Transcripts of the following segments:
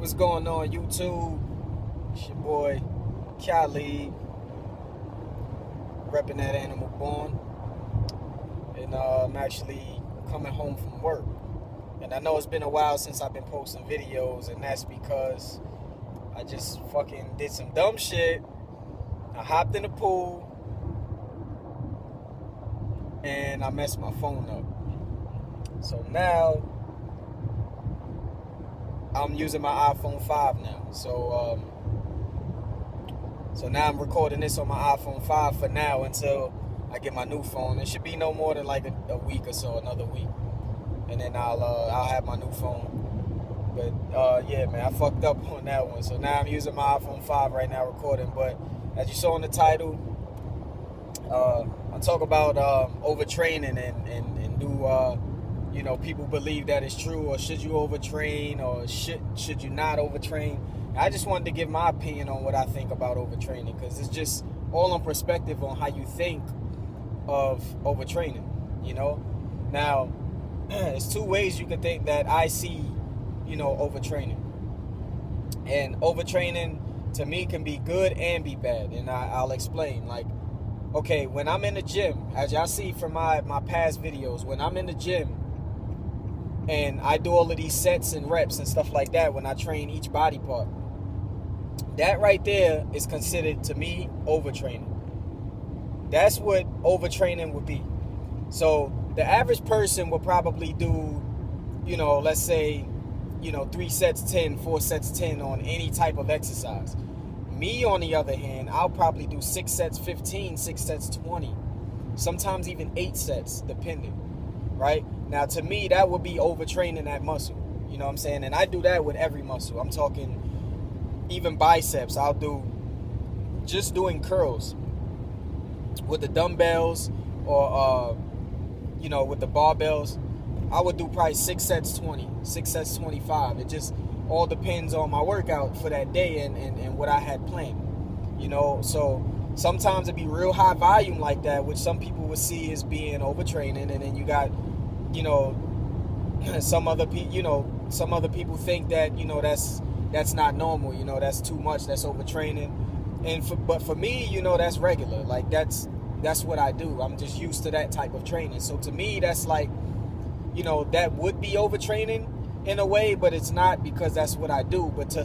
What's going on, YouTube? It's your boy Khalid, repping that Animal Born, and I'm actually coming home from work. And I know it's been a while since I've been posting videos, and that's because I just fucking did some dumb shit. I hopped in the pool and I messed my phone up. So now I'm using my iPhone 5 now. So now I'm recording this on my iPhone 5 for now until I get my new phone. It should be no more than like a week or so, another week, and then I'll have my new phone. But yeah, man, I fucked up on that one. So now I'm using my iPhone 5 right now recording. But as you saw in the title, I talk about overtraining and do people believe that it's true, or should you overtrain, or should you not overtrain? I just wanted to give my opinion on what I think about overtraining, because it's just all in perspective on how you think of overtraining. Now there's two ways you can think that I see overtraining. And overtraining to me can be good and be bad, and I'll explain. Like, okay, when I'm in the gym, as y'all see from my past videos, when I'm in the gym and I do all of these sets and reps and stuff like that, when I train each body part, that right there is considered, to me, overtraining. That's what overtraining would be. So the average person will probably do, let's say, 3 sets 10, 4 sets 10 on any type of exercise. Me, on the other hand, I'll probably do 6 sets 15, 6 sets 20, sometimes even 8 sets, depending, right? Now, to me, that would be overtraining that muscle, you know what I'm saying? And I do that with every muscle. I'm talking even biceps. I'll do just doing curls with the dumbbells, or, with the barbells. I would do probably 6 sets 20, 6 sets 25. It just all depends on my workout for that day and what I had planned, So sometimes it'd be real high volume like that, which some people would see as being overtraining. And then you got, some other people think that, that's not normal, that's too much, that's overtraining. But for me, that's regular. Like, that's what I do. I'm just used to that type of training. So to me, that's like, that would be overtraining in a way, but it's not, because that's what I do. But to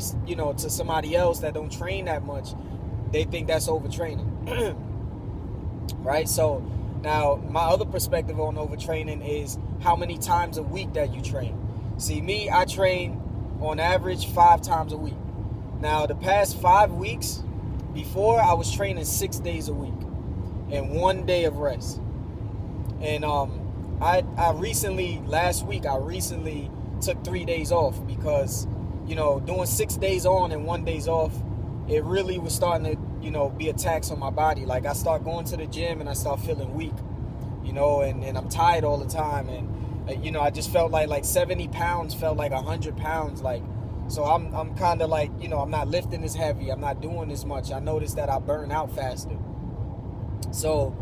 somebody else that don't train that much, they think that's overtraining. Right? So now my other perspective on overtraining is how many times a week that you train. See, me, I train on average 5 times a week. Now, the past 5 weeks, before, I was training 6 days a week and 1 day of rest. And last week I recently took 3 days off, because doing 6 days on and 1 day off, it really was starting to be a tax on my body. Like, I start going to the gym and I start feeling weak, and I'm tired all the time, and I just felt like 70 pounds felt like 100 pounds. Like, so I'm kind of like, I'm not lifting as heavy, I'm not doing as much. I noticed that I burn out faster. So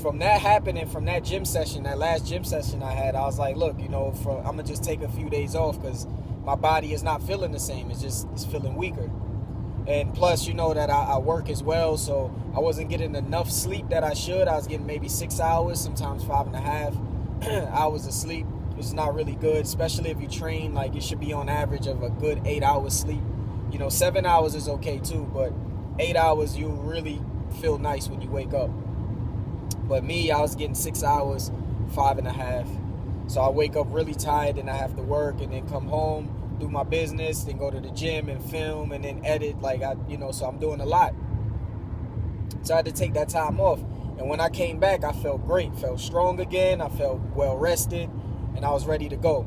from that happening, from that gym session, that last gym session I had, I was like, look, I'm going to just take a few days off, because my body is not feeling the same. It's feeling weaker. And plus, that I work as well, so I wasn't getting enough sleep that I should. I was getting maybe 6 hours, sometimes 5.5 hours of sleep, which is not really good, especially if you train. Like, it should be on average of a good 8 hours sleep. 7 hours is okay too, but 8 hours, you really feel nice when you wake up. But me, I was getting 6 hours, 5.5. So I wake up really tired, and I have to work, and then come home, do my business, then go to the gym and film, and then edit. So I'm doing a lot. So I had to take that time off. And when I came back, I felt great, felt strong again. I felt well rested, and I was ready to go.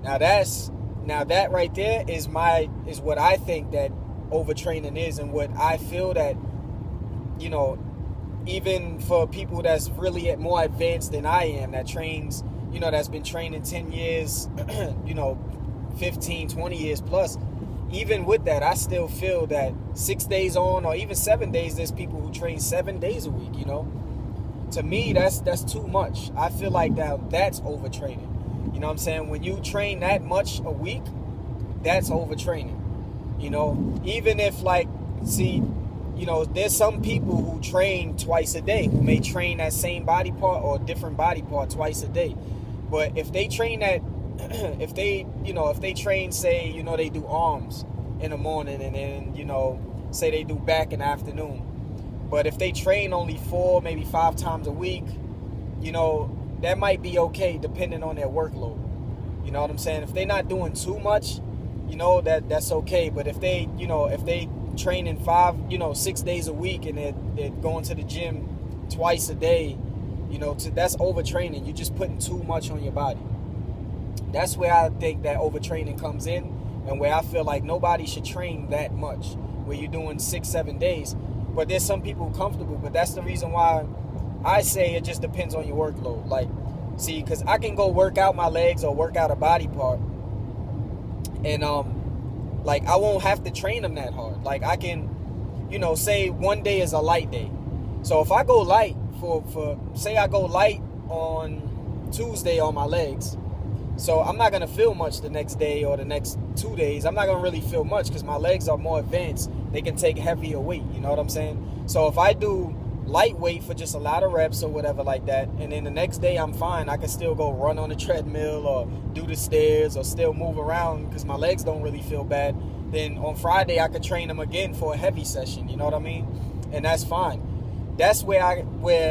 Now that right there is what I think that overtraining is, and what I feel that, even for people that's really more advanced than I am, that trains, that's been training 10 years, 15, 20 years plus, even with that, I still feel that 6 days on, or even 7 days, there's people who train 7 days a week, To me, that's too much. I feel like that's overtraining. You know what I'm saying? When you train that much a week, that's overtraining. You know, even if like, see, you know, there's some people who train twice a day, who may train that same body part or different body part twice a day. But if they train that, if they train, say, you know, they do arms in the morning and then, you know, say they do back in the afternoon. But if they train only 4, maybe 5 times a week, you know, that might be okay depending on their workload. You know what I'm saying? If they're not doing too much, you know, that's okay. But if they, you know, if they training 6 days a week and they're going to the gym twice a day, you know, that's overtraining. You're just putting too much on your body. That's where I think that overtraining comes in, and where I feel like nobody should train that much, where you're doing 6-7 days. But there's some people comfortable, but that's the reason why I say it just depends on your workload. Like, see, because I can go work out my legs or work out a body part, and like, I won't have to train them that hard. Like, I can, you know, say one day is a light day. So if I go light say I go light on Tuesday on my legs, so I'm not going to feel much the next day or the next 2 days. I'm not going to really feel much because my legs are more advanced. They can take heavier weight, you know what I'm saying? So if I do lightweight for just a lot of reps or whatever like that, and then the next day I'm fine, I can still go run on the treadmill or do the stairs or still move around because my legs don't really feel bad. Then on Friday I could train them again for a heavy session, you know what I mean? And that's fine. That's where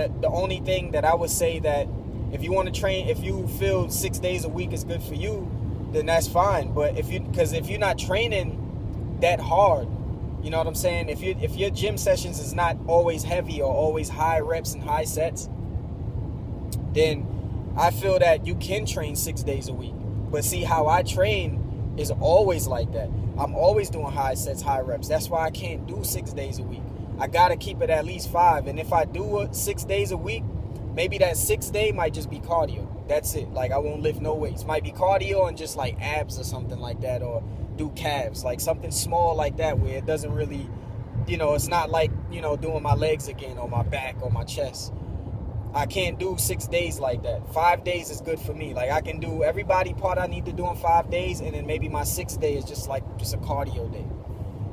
the only thing that I would say that if you want to train, if you feel 6 days a week is good for you, then that's fine. But if you're not training that hard, you know what I'm saying? If your gym sessions is not always heavy or always high reps and high sets, then I feel that you can train 6 days a week. But see, how I train is always like that. I'm always doing high sets, high reps. That's why I can't do 6 days a week. I gotta keep it at least 5. And if I do it 6 days a week, maybe that 6th day might just be cardio. That's it. Like, I won't lift no weights. Might be cardio and just like abs or something like that, or do calves, like something small like that, where it doesn't really, you know, it's not like, you know, doing my legs again or my back or my chest. I can't do 6 days like that. 5 days is good for me. Like, I can do every body part I need to do in 5 days, and then maybe my 6th day is just a cardio day,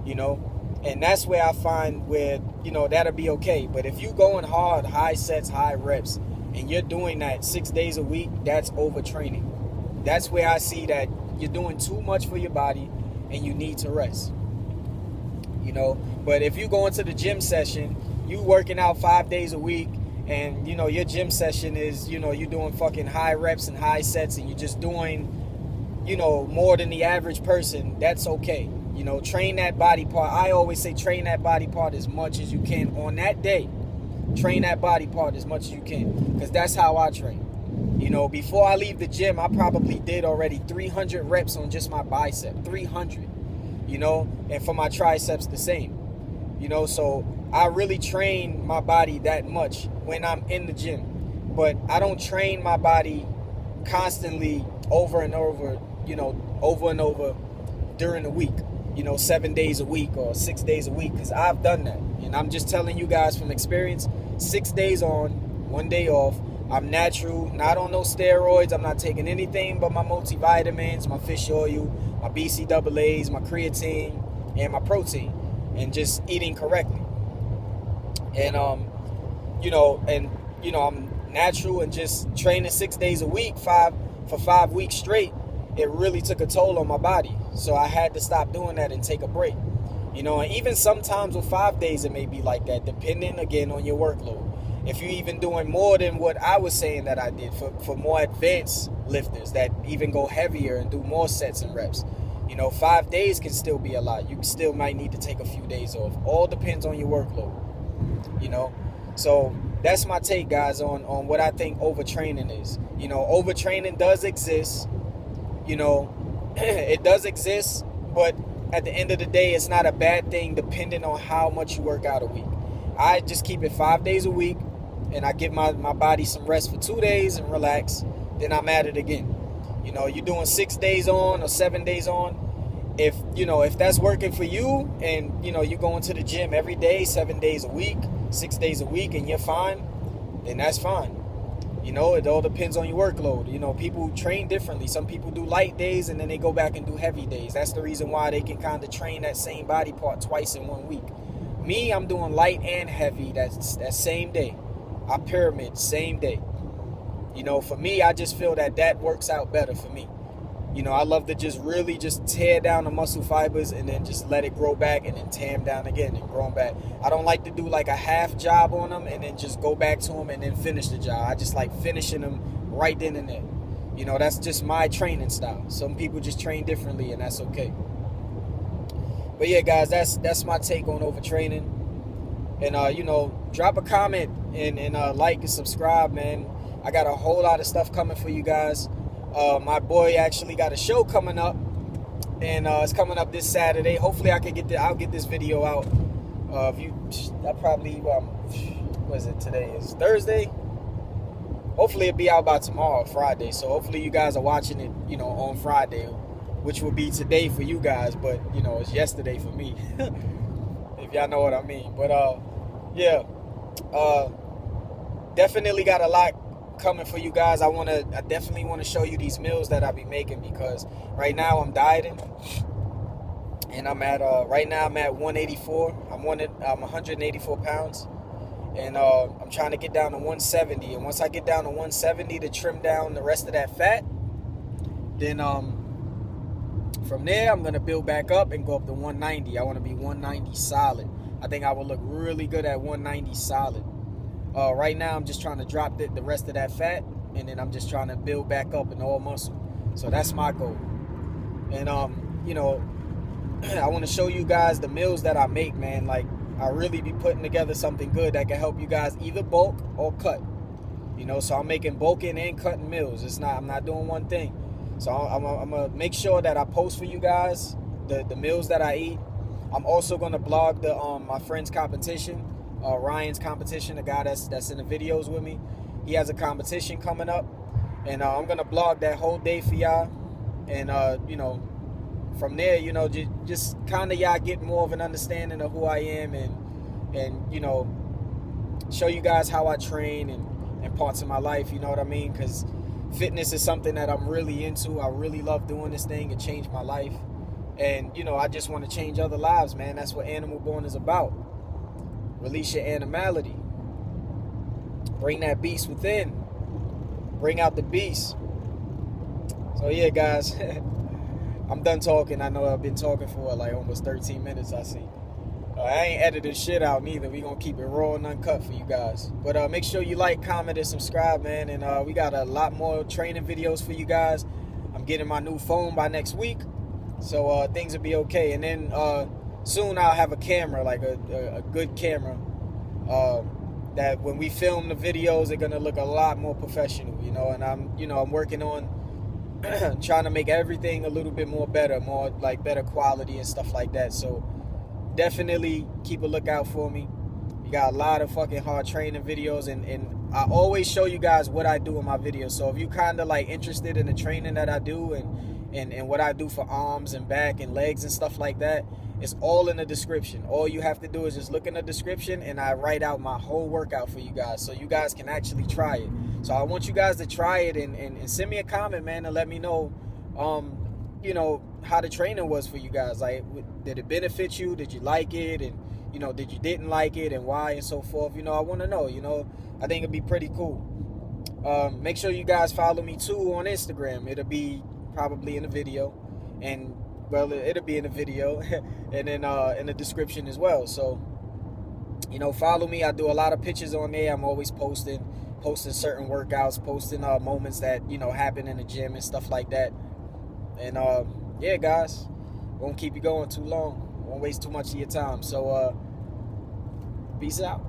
you know? And that's where I find where, you know, that'll be okay. But if you going hard, high sets, high reps, and you're doing that 6 days a week, that's overtraining. That's where I see that you're doing too much for your body and you need to rest. You know, but if you go into the gym session, you working out 5 days a week, and, you know, your gym session is, you know, you're doing fucking high reps and high sets, and you're just doing, you know, more than the average person, that's okay. You know, train that body part. I always say train that body part as much as you can on that day. Train that body part as much as you can, because that's how I train. You know, before I leave the gym, I probably did already 300 reps on just my bicep. 300, you know, and for my triceps the same. You know, so I really train my body that much when I'm in the gym. But I don't train my body constantly over and over, you know, over and over during the week. You know, 7 days a week or 6 days a week, because I've done that. And I'm just telling you guys from experience, 6 days on, 1 day off. I'm natural, not on no steroids. I'm not taking anything but my multivitamins, my fish oil, my BCAAs, my creatine, and my protein, and just eating correctly. And, I'm natural and just training 6 days a week, for 5 weeks straight. It really took a toll on my body. So I had to stop doing that and take a break. You know, and even sometimes with 5 days, it may be like that, depending, again, on your workload. If you're even doing more than what I was saying that I did for more advanced lifters that even go heavier and do more sets and reps, you know, 5 days can still be a lot. You still might need to take a few days off. All depends on your workload, you know. So that's my take, guys, on what I think overtraining is. You know, overtraining does exist. You know, it does exist, but at the end of the day, it's not a bad thing depending on how much you work out a week. I just keep it 5 days a week, and I give my body some rest for 2 days and relax. Then I'm at it again. You know, you're doing 6 days on or 7 days on. If that's working for you, and, you know, you're going to the gym every day, 7 days a week, 6 days a week, and you're fine, then that's fine. You know, it all depends on your workload. You know, people train differently. Some people do light days and then they go back and do heavy days. That's the reason why they can kind of train that same body part twice in 1 week. Me, I'm doing light and heavy that same day. I pyramid, same day. You know, for me, I just feel that works out better for me. You know, I love to just really just tear down the muscle fibers and then just let it grow back and then tear them down again and grow them back. I don't like to do like a half job on them and then just go back to them and then finish the job. I just like finishing them right then and there. You know, that's just my training style. Some people just train differently, and that's okay. But yeah, guys, that's my take on overtraining. And, you know, drop a comment and like and subscribe, man. I got a whole lot of stuff coming for you guys. My boy actually got a show coming up, and it's coming up this Saturday. Hopefully, I'll get this video out. I probably what is it today? Is Thursday. Hopefully, it'll be out by tomorrow, Friday. So hopefully, you guys are watching it, you know, on Friday, which will be today for you guys, but you know, it's yesterday for me. If y'all know what I mean. But yeah, definitely got a lot coming for you guys. I definitely want to show you these meals that I be making, because right now I'm dieting, and I'm at right now I'm at 184. I'm 184 pounds, and I'm trying to get down to 170. And once I get down to 170 to trim down the rest of that fat, then from there I'm gonna build back up and go up to 190. I want to be 190 solid. I think I will look really good at 190 solid. Right now, I'm just trying to drop the rest of that fat, and then I'm just trying to build back up in all muscle. So that's my goal. And, you know, I want to show you guys the meals that I make, man. Like, I really be putting together something good that can help you guys either bulk or cut. You know, so I'm making bulking and cutting meals. I'm not doing one thing. So I'm going to make sure that I post for you guys the meals that I eat. I'm also going to blog my friend's competition. Ryan's competition, the guy that's in the videos with me. He has a competition coming up, and I'm gonna blog that whole day for y'all. And you know, from there, you know, just kind of y'all get more of an understanding of who I am, and you know, show you guys how I train and parts of my life. You know what I mean? Because fitness is something that I'm really into. I really love doing this thing. It changed my life, and you know, I just want to change other lives, man. That's what Animal Born is about. Release your animality. Bring that beast within. Bring out the beast. So yeah, guys, I'm done talking. I know I've been talking for like almost 13 minutes, I see. I ain't edited shit out neither. We gonna keep it raw and uncut for you guys. But make sure you like, comment, and subscribe, man. And we got a lot more training videos for you guys. I'm getting my new phone by next week, so things will be okay. And then soon I'll have a camera, like a good camera, that when we film the videos, they're gonna look a lot more professional, you know. And I'm working on trying to make everything a little bit more better, more like better quality and stuff like that. So definitely keep a lookout for me. You got a lot of fucking hard training videos, and I always show you guys what I do in my videos. So if you kind of like interested in the training that I do and what I do for arms and back and legs and stuff like that, it's all in the description. All you have to do is just look in the description, and I write out my whole workout for you guys, so you guys can actually try it. So I want you guys to try it and send me a comment, man, and let me know, you know, how the training was for you guys. Like, did it benefit you? Did you like it? And, you know, did you didn't like it, and why, and so forth? You know, I want to know, you know. I think it'd be pretty cool. Make sure you guys follow me, too, on Instagram. It'll be probably in the video. And, well, it'll be in the video and then in the description as well. So, you know, follow me. I do a lot of pictures on there. I'm always posting certain workouts, posting moments that, you know, happen in the gym and stuff like that. And yeah, guys, won't keep you going too long. Won't waste too much of your time. So peace out.